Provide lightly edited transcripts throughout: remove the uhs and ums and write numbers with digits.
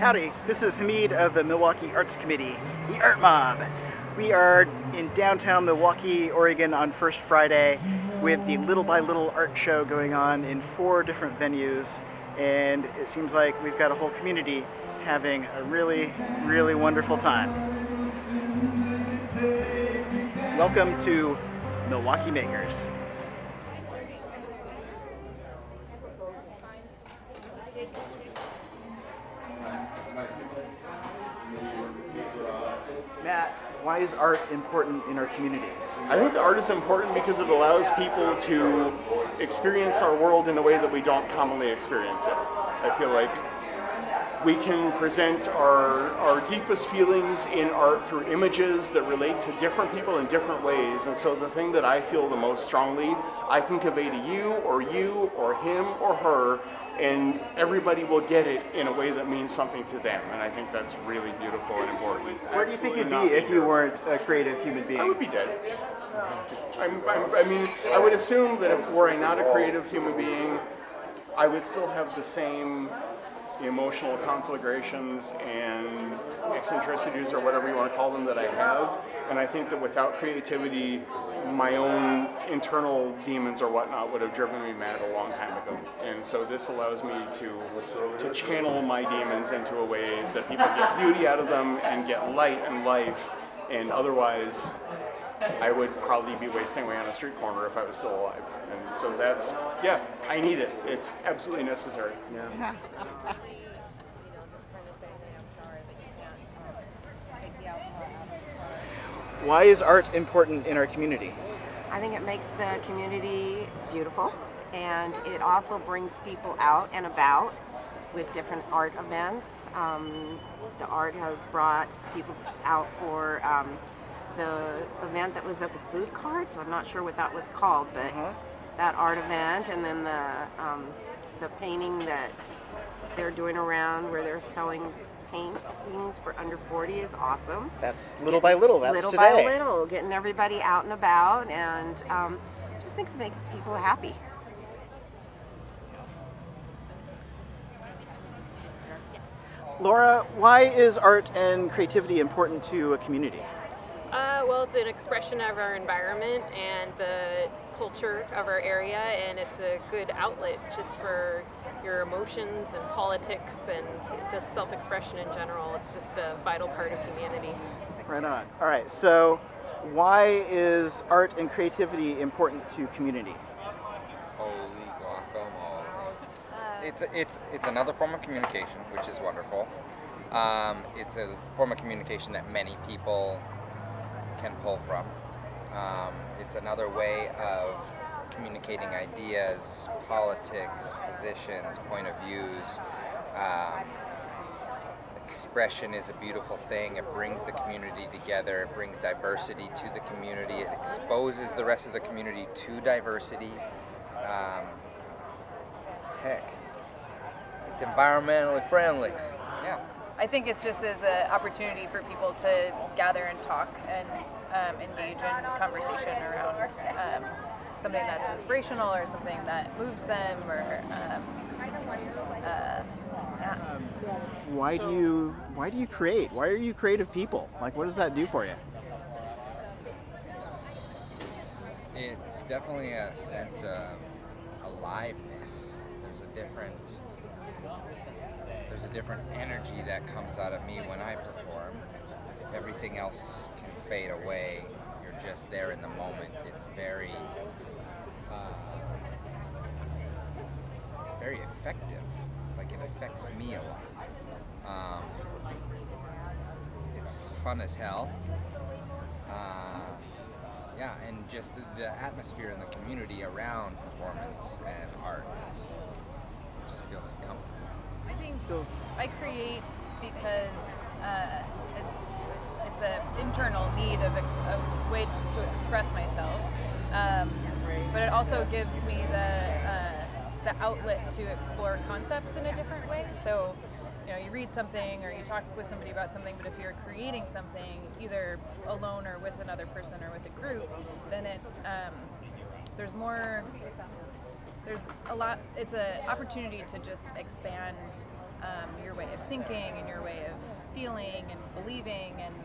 Howdy, this is Hamid of the Milwaukie Arts Committee, the ArtMOB. We are in downtown Milwaukie, Oregon on First Friday with the Little by Little art show going on in 4 different venues, and it seems like we've got a whole community having a really, really wonderful time. Welcome to Milwaukie Makers. Matt, why is art important in our community? I think art is important because it allows people to experience our world in a way that we don't commonly experience it. I feel like we can present our deepest feelings in art through images that relate to different people in different ways. And so the thing that I feel the most strongly, I can convey to you or him or her, and everybody will get it in a way that means something to them. And I think that's really beautiful and important. Where do you think you'd be if you weren't a creative human being? I would be dead. I mean, I would assume that were I not a creative human being, I would still have the same emotional conflagrations and eccentricities or whatever you want to call them that I have. And I think that without creativity, my own internal demons or whatnot would have driven me mad a long time ago. And so this allows me to channel my demons into a way that people get beauty out of them and get light and life. And otherwise, I would probably be wasting away on a street corner if I was still alive. And so that's, yeah, I need it. It's absolutely necessary. Yeah. Why is art important in our community? I think it makes the community beautiful, and it also brings people out and about with different art events. The art has brought people out for the event that was at the food carts. I'm not sure what that was called, but that art event, and then the painting that they're doing around where they're selling paintings for under 40 is awesome. That's little by little. That's little today. by little, getting everybody out and about, and just makes people happy. Laura, why is art and creativity important to a community? Well, it's an expression of our environment and the culture of our area, and it's a good outlet just for your emotions and politics, and it's just self-expression in general. It's just a vital part of humanity. Right on. All right, so why is art and creativity important to community? Holy guacamole. It's another form of communication, which is wonderful. It's a form of communication that many people can pull from. It's another way of communicating ideas, politics, positions, point of views. Expression is a beautiful thing. It brings the community together. It brings diversity to the community. It exposes the rest of the community to diversity. Heck, it's environmentally friendly. Yeah. I think it just is an opportunity for people to gather and talk and engage in conversation around something that's inspirational or something that moves them, or Why do you create? Why are you creative people? Like, what does that do for you? It's definitely a sense of aliveness. There's a different energy that comes out of me when I perform. Everything else can fade away. You're just there in the moment. It's very effective. Like, it affects me a lot. It's fun as hell. Yeah, and just the atmosphere in the community around performance and art just feels comfortable. I think I create because it's an internal need of a way to express myself, but it also gives me the outlet to explore concepts in a different way. So, you know, you read something or you talk with somebody about something, but if you're creating something either alone or with another person or with a group, then it's there's a lot, it's an opportunity to just expand your way of thinking and your way of feeling and believing, and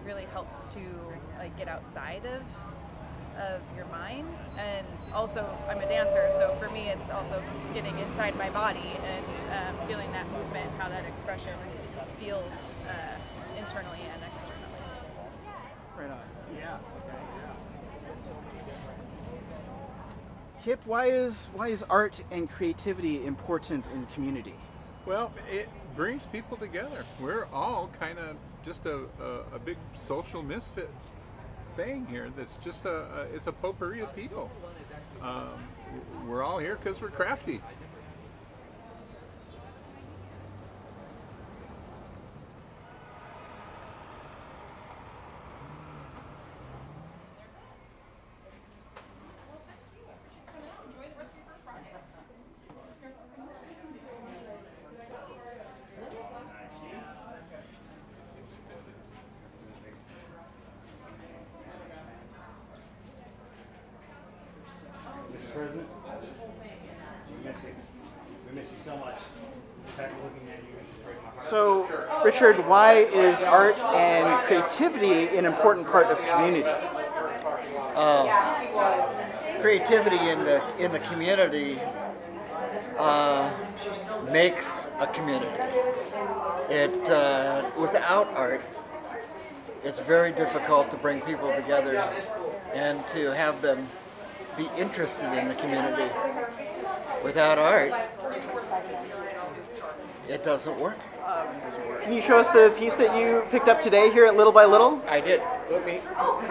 really helps to like get outside of your mind. And also I'm a dancer, so for me it's also getting inside my body and feeling that movement, how that expression feels internally and externally. Right on. Yeah. Kip, why is art and creativity important in community? Well, it brings people together. We're all kind of just a big social misfit thing here. That's just it's a potpourri of people. We're all here because we're crafty. Mr. President, we miss you so much. In fact, looking at you, it just breaks my heart. So, Richard, why is art and creativity an important part of community? Creativity in the community makes a community. Without art, it's very difficult to bring people together and to have them be interested in the community. Without art, it doesn't work. Can you show us the piece that you picked up today here at Little by Little? I did. Look me. All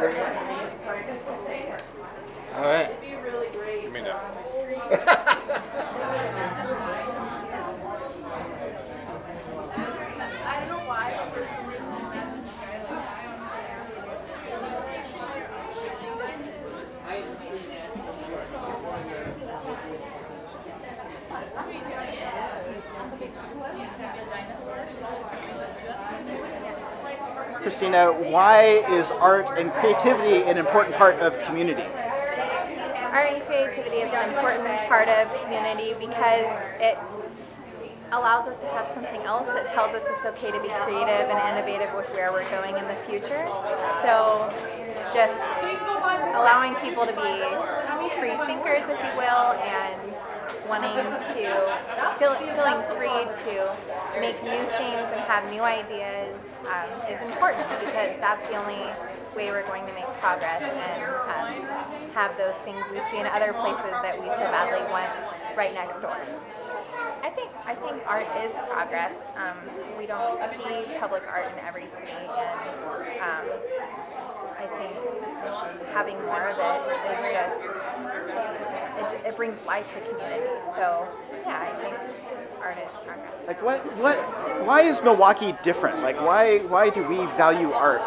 right. Give me that. Christina, why is art and creativity an important part of community? Art and creativity is an important part of community because it allows us to have something else. It tells us it's okay to be creative and innovative with where we're going in the future. So just allowing people to be free thinkers, if you will, and wanting to feeling free to make new things and have new ideas is important, because that's the only way we're going to make progress and have those things we see in other places that we so badly want right next door. I think art is progress. We don't see public art in every city, and I think having more of it is just, it brings life to community. So yeah, I think art is progress. Like why is Milwaukee different? Like why do we value art?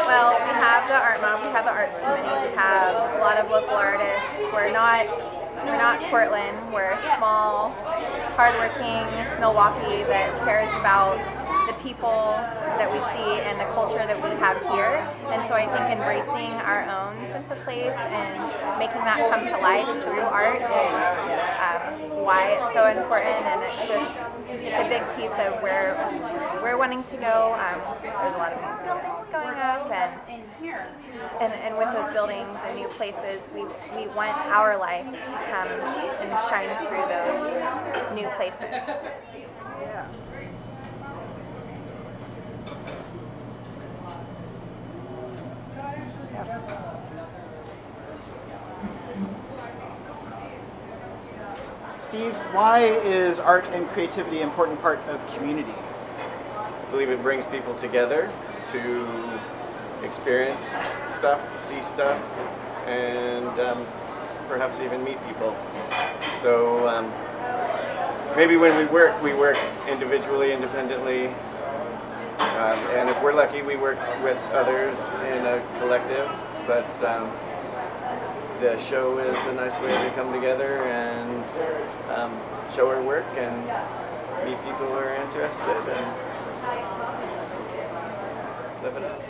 Well, we have the ArtMOB, we have the arts committee, we have a lot of local artists. We're not Portland. We're a small, hardworking Milwaukee that cares about the people that we see and the culture that we have here. And so I think embracing our own sense of place and making that come to life through art is why it's so important. And it's a big piece of where we're wanting to go. There's a lot of new buildings going up, and with those buildings and new places, we want our life to come and shine through those new places. Yeah. Steve, why is art and creativity an important part of community? I believe it brings people together to experience stuff, see stuff, and perhaps even meet people. So maybe when we work individually, independently, and if we're lucky, we work with others in a collective, but the show is a nice way to come together and show our work and meet people who are interested and live it up.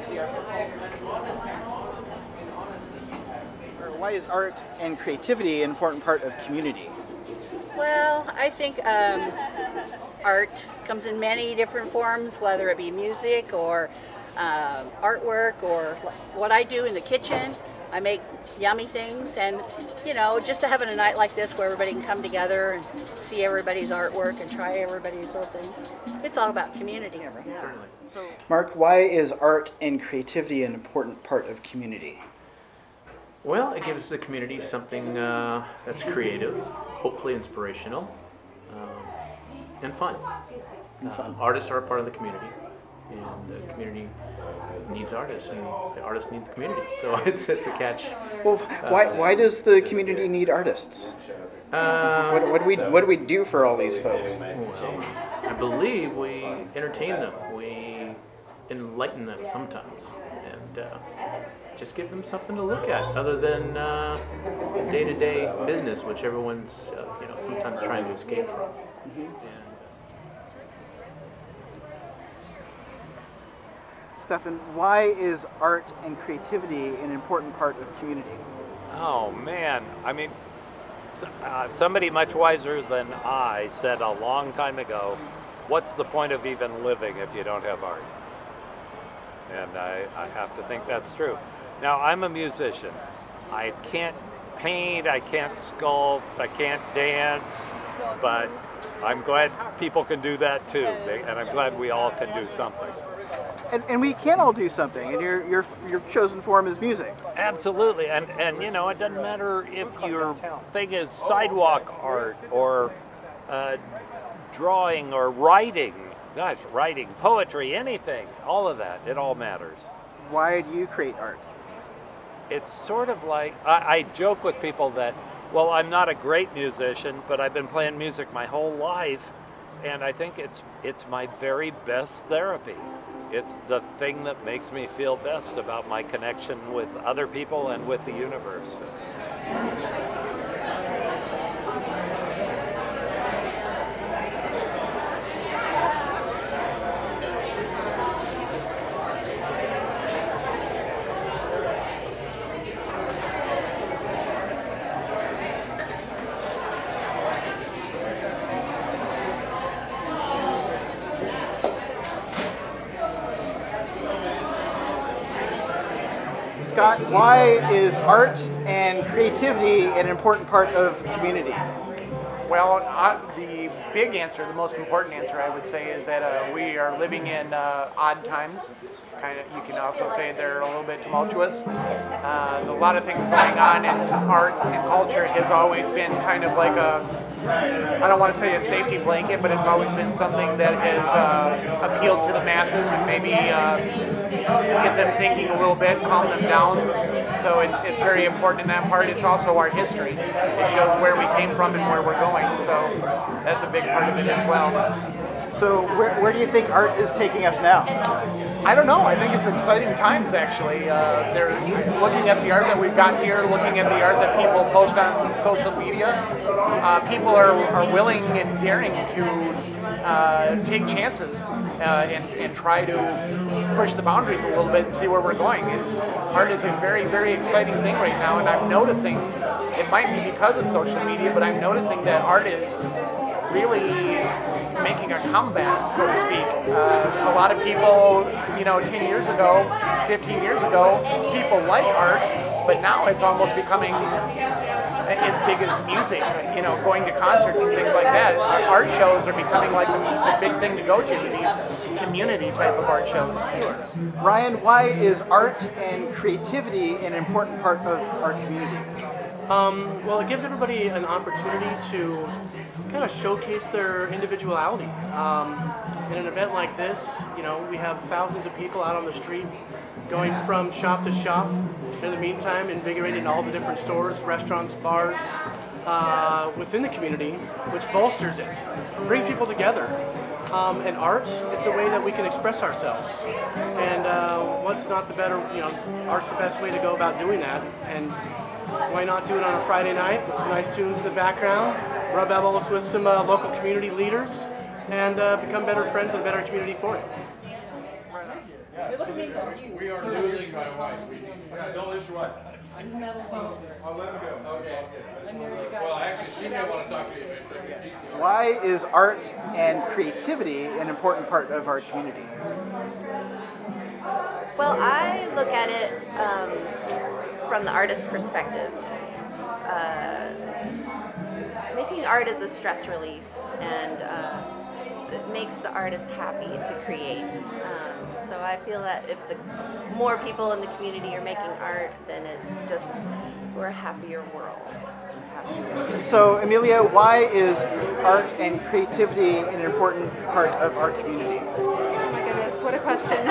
why is art and creativity an important part of community? Well, I think art comes in many different forms, whether it be music or artwork or what I do in the kitchen. I make yummy things, and you know, just to having a night like this where everybody can come together and see everybody's artwork and try everybody's little thing. It's all about community. Yeah. Certainly. So, Mark, why is art and creativity an important part of community? Well, it gives the community something that's creative, hopefully inspirational, and fun. Artists are a part of the community, and the community needs artists, and the artists need the community. So it's a catch. Well, why does the community need artists? What do we do for all these folks? Well, I believe we entertain them, we enlighten them sometimes, and just give them something to look at other than day-to-day business, which everyone's you know, sometimes trying to escape from. Mm-hmm. Stefan, why is art and creativity an important part of community? Oh man, I mean, somebody much wiser than I said a long time ago, what's the point of even living if you don't have art? And I have to think that's true. Now, I'm a musician. I can't paint, I can't sculpt, I can't dance, but I'm glad people can do that too, and I'm glad we all can do something. And we can all do something, and your chosen form is music. Absolutely, and you know, it doesn't matter if your thing is sidewalk art or drawing or writing. Gosh, writing, poetry, anything, all of that, it all matters. Why do you create art? It's sort of like, I joke with people that, well, I'm not a great musician, but I've been playing music my whole life, and I think it's my very best therapy. It's the thing that makes me feel best about my connection with other people and with the universe. Scott, why is art and creativity an important part of community? Well, the big answer, the most important answer, I would say, is that we are living in odd times. Kind of, you can also say they're a little bit tumultuous. A lot of things going on in art and culture has always been kind of like I don't want to say a safety blanket, but it's always been something that has appealed to the masses and maybe get them thinking a little bit, calm them down. So it's very important in that part. It's also our history. It shows where we came from and where we're going. So that's a big part of it as well. So where do you think art is taking us now? I don't know. I think it's exciting times, actually. They're looking at the art that we've got here, looking at the art that people post on social media. People are willing and daring to take chances and try to push the boundaries a little bit and see where we're going. Art is a very, very exciting thing right now, and I'm noticing, it might be because of social media, but I'm noticing that art is really making a comeback, so to speak. A lot of people, 10 years ago, 15 years ago, people like art, but now it's almost becoming as big as music, going to concerts and things like that. Art shows are becoming like the big thing to go to, these community type of art shows. Sure. Ryan, why is art and creativity an important part of our community? Well, it gives everybody an opportunity to kind of showcase their individuality. In an event like this, we have thousands of people out on the street going from shop to shop. In the meantime, invigorating all the different stores, restaurants, bars within the community, which bolsters it, brings people together. And art, it's a way that we can express ourselves. And what's not the better, art's the best way to go about doing that. And why not do it on a Friday night with some nice tunes in the background, rub elbows with some local community leaders, and become better friends and a better community for it. Hey, look at me. We are losing my wife. Yeah, don't lose your wife. I'm the metal singer. I'll let him go. Okay. I'm married guy. Well, actually, she may want to talk to you eventually. Why is art and creativity an important part of our community? Well, I look at it from the artist's perspective. Making art is a stress relief, and it makes the artist happy to create. So I feel that if the more people in the community are making art, then it's just, we're a happier world. So, Amelia, why is art and creativity an important part of our community? Oh my goodness, what a question.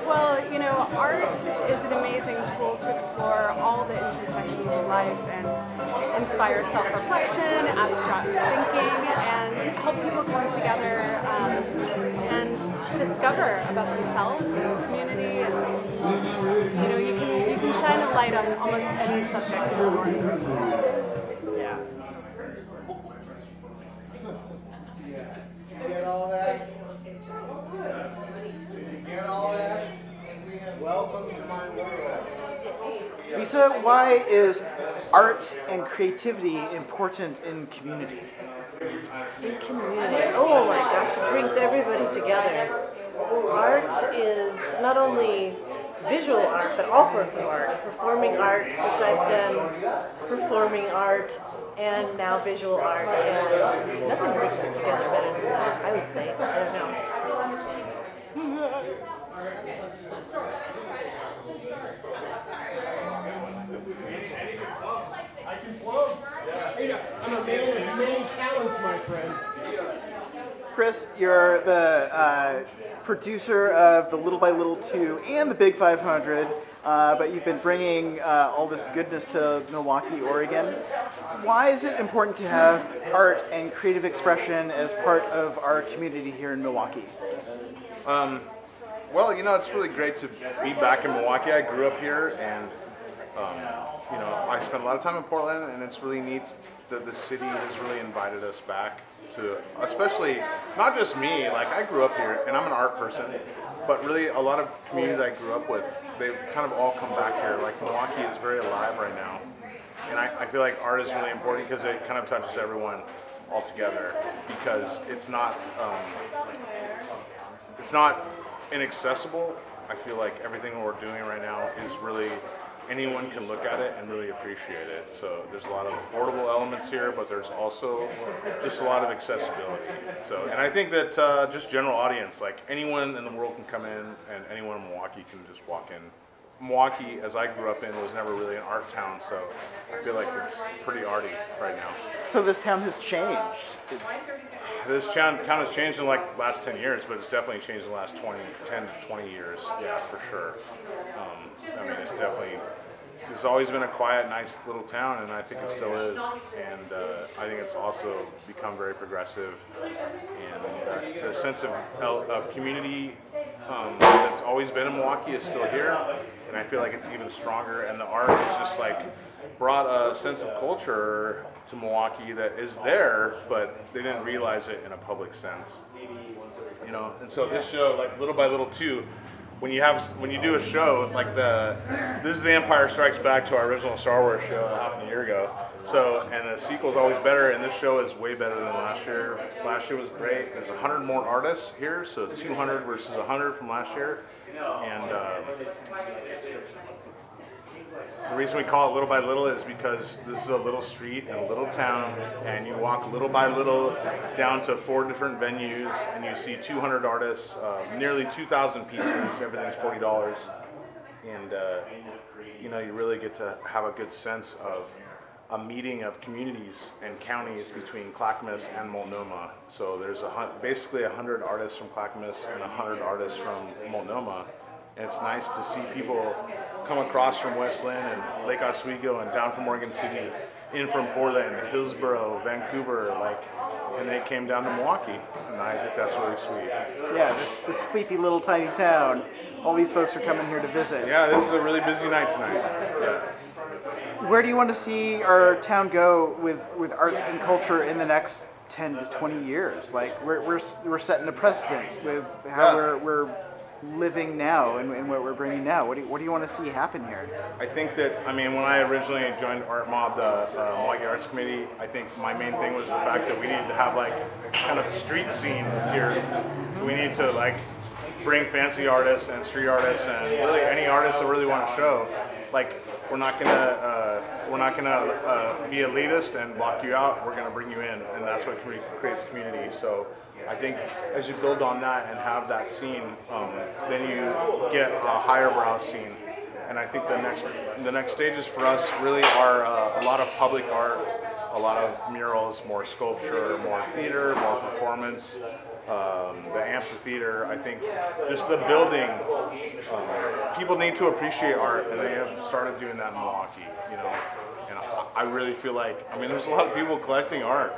Well, you know, art is an amazing tool to explore all the intersections of life and inspire self-reflection, abstract thinking, and help people come together and discover about themselves and the community. And you know, you can shine a light on almost any subject through art. Yeah. Did you get all that? Did you get all that? Welcome to my world. Lisa, why is art and creativity important in community? In community, oh my gosh, it brings everybody together. Art is not only visual art, but all forms of art. Performing art, which I've done, performing art, and now visual art, and nothing brings it together better than that, I would say. I don't know. I can plug. I'm a man of many talents, my friend. Chris, you're the producer of the Little by Little 2 and the Big 500, but you've been bringing all this goodness to Milwaukie, Oregon. Why is it important to have art and creative expression as part of our community here in Milwaukie? Well, you know, it's really great to be back in Milwaukie. I grew up here, and you know, I spent a lot of time in Portland, and it's really neat that the city has really invited us back to, especially, not just me, like I grew up here, and I'm an art person, but really a lot of community that I grew up with, they've kind of all come back here. Like Milwaukie is very alive right now, and I feel like art is really important because it kind of touches everyone all together, because it's not inaccessible. I feel like everything we're doing right now is really, anyone can look at it and really appreciate it. So there's a lot of affordable elements here, but there's also just a lot of accessibility. So, and I think that just general audience, like anyone in the world can come in, and anyone in Milwaukie can just walk in. Milwaukie, as I grew up in, was never really an art town, so I feel like it's pretty arty right now. So this town has changed. This town has changed in like the last 10 years, but it's definitely changed in the last 10 to 20 years, yeah, for sure. I mean, it's always been a quiet, nice little town, and I think it still is. And I think it's also become very progressive, and the sense of community that's always been in Milwaukie is still here, and I feel like it's even stronger. And the art is just like brought a sense of culture to Milwaukie that is there, but they didn't realize it in a public sense. You know, and so this show, like Little by Little 2, when you do a show like this is The Empire Strikes Back, to our original Star Wars show that happened a year ago. So, and the sequel's always better, and this show is way better than last year. Last year was great. There's 100 more artists here, so 200 versus 100 from last year. And the reason we call it Little by Little is because this is a little street in a little town, and you walk little by little down to 4 different venues, and you see 200 artists, nearly 2,000 pieces. Everything's $40, and you know, you really get to have a good sense of a meeting of communities and counties between Clackamas and Multnomah. So there's basically 100 artists from Clackamas and 100 artists from Multnomah. And it's nice to see people come across from West Lynn and Lake Oswego and down from Morgan City, in from Portland, Hillsboro, Vancouver, and they came down to Milwaukie, and I think that's really sweet. Yeah, this sleepy little tiny town. All these folks are coming here to visit. Yeah, this is a really busy night tonight. Yeah. Where do you want to see our town go with arts and culture in the next 10 to 20 years? Like we're setting a precedent with how we're living now and what we're bringing now? What do you want to see happen here? I think that, I mean, when I originally joined ArtMOB, the Milwaukie Arts Committee, I think my main thing was the fact that we needed to have like kind of a street scene here. We need to like bring fancy artists and street artists and really any artists that really want to show. Like, we're not gonna be elitist and block you out. We're gonna bring you in, and that's what creates community. So I think as you build on that and have that scene, then you get a higher brow scene. And I think the next stages for us really are a lot of public art, a lot of murals, more sculpture, more theater, more performance. The amphitheater, I think just the building, people need to appreciate art, and they have started doing that in Milwaukee, you know. And I really feel like, I mean, there's a lot of people collecting art.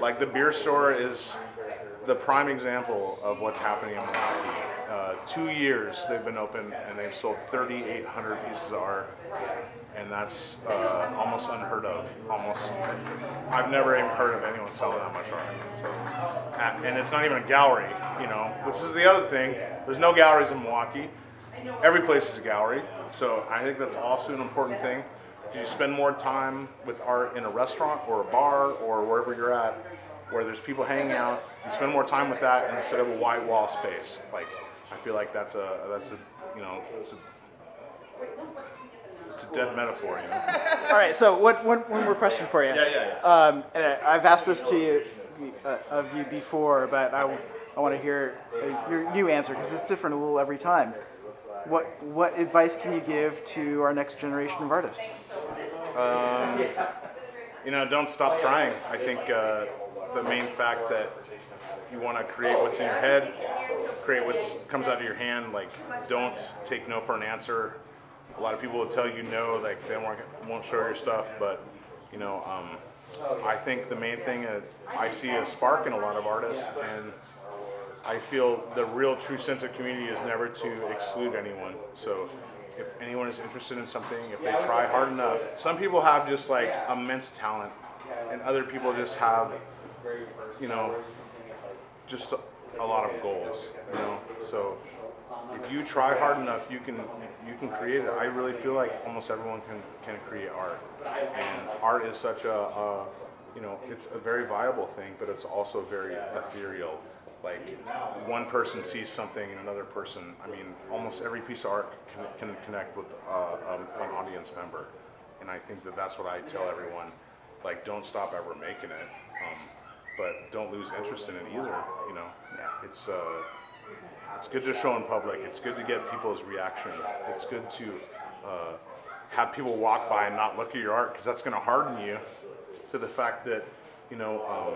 Like the beer store is the prime example of what's happening in Milwaukee. 2 years they've been open and they've sold 3,800 pieces of art, and that's almost unheard of. I've never even heard of anyone selling that much art. So, and it's not even a gallery, you know, which is the other thing. There's no galleries in Milwaukee. Every place is a gallery, so I think that's also an important thing. You spend more time with art in a restaurant or a bar or wherever you're at, where there's people hanging out. You spend more time with that instead of a white wall space. Like, I feel like that's a you know, it's a dead metaphor, you know. All right, so one more question for you. Yeah. And I've asked this to you of you before, but I want to hear your new answer because it's different a little every time. What advice can you give to our next generation of artists? You know, don't stop trying. I think the main fact that you want to create what's in your head, create what comes out of your hand. Like, don't take no for an answer. A lot of people will tell you no, like they won't show your stuff, but you know, I think the main thing I see a spark in a lot of artists, and I feel the real true sense of community is never to exclude anyone. So if anyone is interested in something, if they try hard enough, some people have just like immense talent, and other people just have, you know, just a lot of goals, you know. So if you try hard enough, you can create it. I really feel like almost everyone can create art, and art is such a you know, it's a very viable thing, but it's also very ethereal. Like, one person sees something in another person. I mean, almost every piece of art can connect with an audience member, and I think that's what I tell everyone. Like, don't stop ever making it, but don't lose interest in it either. You know, it's good to show in public. It's good to get people's reaction. It's good to have people walk by and not look at your art, because that's going to harden you to the fact that, you know,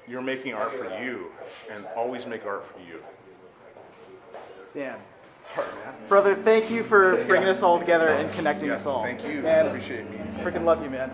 you're making art for you, and always make art for you. Dan. Sorry, man. Brother, thank you for bringing us all together and connecting us all. Thank you. Man, Appreciate me. Freaking love you, man.